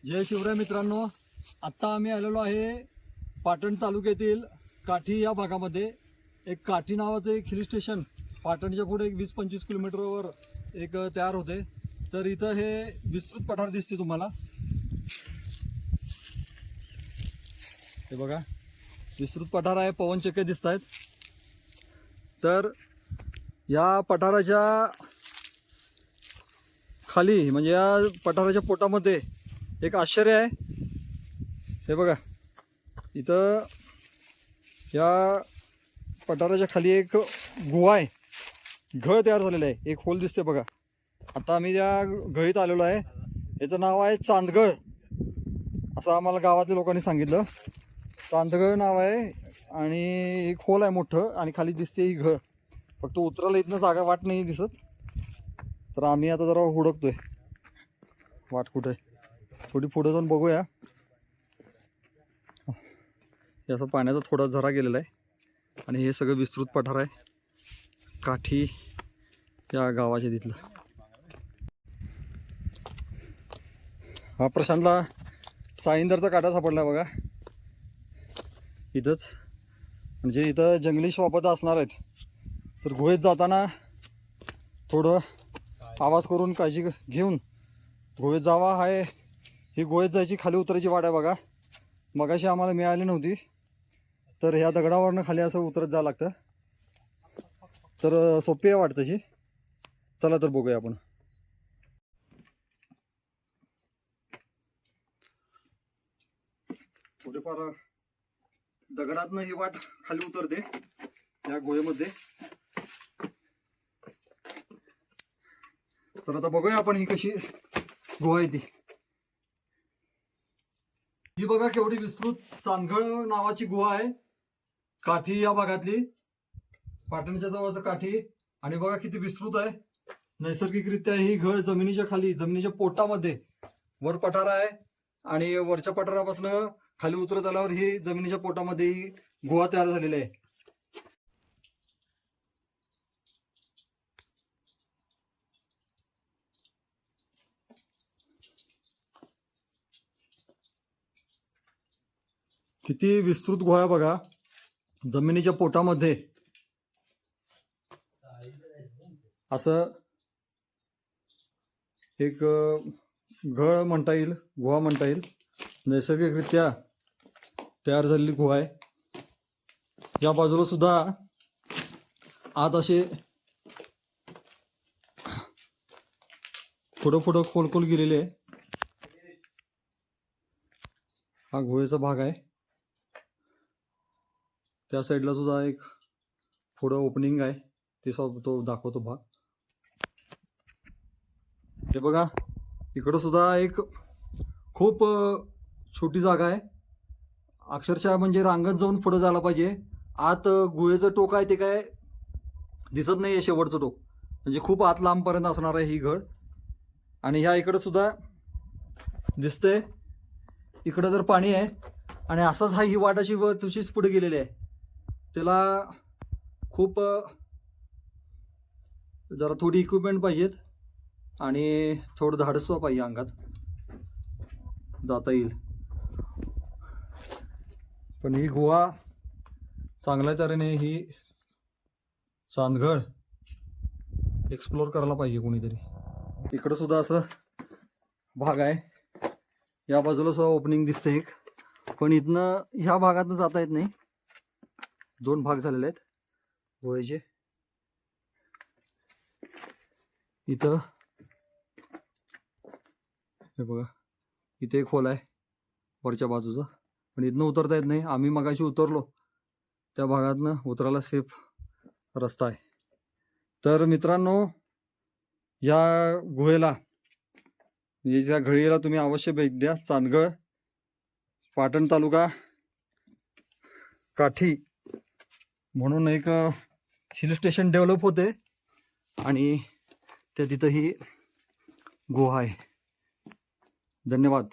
जय शिवराय मित्रांनो, आत्ता आम्ही आलेलो आहे पाटण तालुक्यातील काठी या भागामध्ये. एक काठी नावाचं एक हिल स्टेशन पाटणच्या पुढे एक 20-25 किलोमीटरवर एक तयार होते. तर इथं हे विस्तृत पठार दिसते तुम्हाला, हे बघा विस्तृत पठार आहे, पवनचक्क्या दिसत आहेत. तर या पठाराच्या खाली म्हणजे या पठाराच्या पोटामध्ये एक आश्चर्य आहे. हे बघा इथं या पठाराच्या खाली एक गुहा आहे, घळ तयार झालेलं आहे. एक होल दिसते बघा. आता आम्ही या घळीत आलेलो आहे. याचं नाव आहे चांदगळ, असं आम्हाला गावातल्या लोकांनी सांगितलं. चांदगळ नाव आहे आणि एक होल आहे मोठं आणि खाली दिसते ही घळ. फक्त उतरायला इथनं जागा वाट नाही दिसत. तर आम्ही आता जरा हुडकतोय वाट कुठे, थोडी पुढे जाऊन बघूया. याचा पाण्याचा थोडा झरा गेलेला आहे आणि हे सगळं विस्तृत पठार आहे काठी या गावाच्या तिथलं. हा प्रशांतला साळींदरचा काटा सापडला बघा इथंच. म्हणजे इथं जंगली श्वापद असणार आहेत. तर गुहेत जाताना थोडं आवाज करून काळजी घेऊन गुहेत जावा. आहे ही गुहेत जायची खाली उतरायची वाट आहे बघा. मगाशी आम्हाला मिळाली नव्हती, तर ह्या दगडावरनं खाली असं उतरत जावं लागतं. तर सोपी आहे वाट तशी. चला तर बघूया आपण. थोडेफार दगडातनं ही वाट खाली उतरते या गुहेमध्ये. तर आता बघूया आपण ही कशी गुहा आहे ती. ही बघा केवढी विस्तृत चांदगळ नावाची गुहा आहे काठी या भागातली, पाटणच्या जवळचं काठी. आणि बघा किती विस्तृत आहे. नैसर्गिकरित्या ही घळ जमिनीच्या खाली, जमिनीच्या पोटामध्ये वर पठार आहे आणि वरच्या पठारापासून खाली उतरत आल्यावर ही जमिनीच्या पोटामध्ये ही गुहा तयार झालेली आहे. किती विस्तृत गुहा आहे बघा जमिनीच्या पोटामध्ये. असं एक घळ म्हणता येईल, गुहा म्हणता येईल. नैसर्गिकरित्या तयार झालेली गुहा आहे. या बाजूला सुद्धा आत असे पुढं खोल गेलेले आहे. हा गुहेचा भाग आहे. त्या साईडला सुद्धा एक पुढं ओपनिंग आहे, ते सब तो दाखवतो भाग. हे बघा इकडं सुद्धा एक खूप छोटी जागा आहे. अक्षरशः म्हणजे रांगत जाऊन पुढे जायला पाहिजे. आत गुहेचं टोक आहे ते काय दिसत नाही आहे, शेवटचं टोक. म्हणजे खूप आत लांबपर्यंत असणार आहे ही घळ. आणि ह्या इकडं सुद्धा दिसतंय, इकडं जर पाणी आहे आणि असाच हा ही वाट अशी वर तुझीच पुढे गेलेली आहे. त्याला खूप जरा थोडी इक्विपमेंट पाहिजेत आणि थोडं धाडस पाहिजे, अंगात जाता येईल. पण ही गुहा चांगल्या तऱ्हेने ही चांदगळ एक्सप्लोर करायला पाहिजे कोणीतरी. इकडं सुद्धा असं भाग आहे. या बाजूला सुद्धा ओपनिंग दिसते एक, पण इथनं ह्या भागातनं जाता येत नाही. 2 भाग झालेले आहेत गुहेचे. इथं हे बघा इथे एक होल आहे वरच्या बाजूचा, पण इथनं उतरता येत नाही. आम्ही मगाशी उतरलो त्या भागातनं उतरायला सेफ रस्ता आहे. तर मित्रांनो या गुहेला म्हणजे ज्या घळीला तुम्ही अवश्य भेट द्या. चांदगळ, पाटण तालुका, काठी म्हणून एक हिल स्टेशन डेव्हलप होते आणि त्या तिथं ही गुहा आहे. धन्यवाद.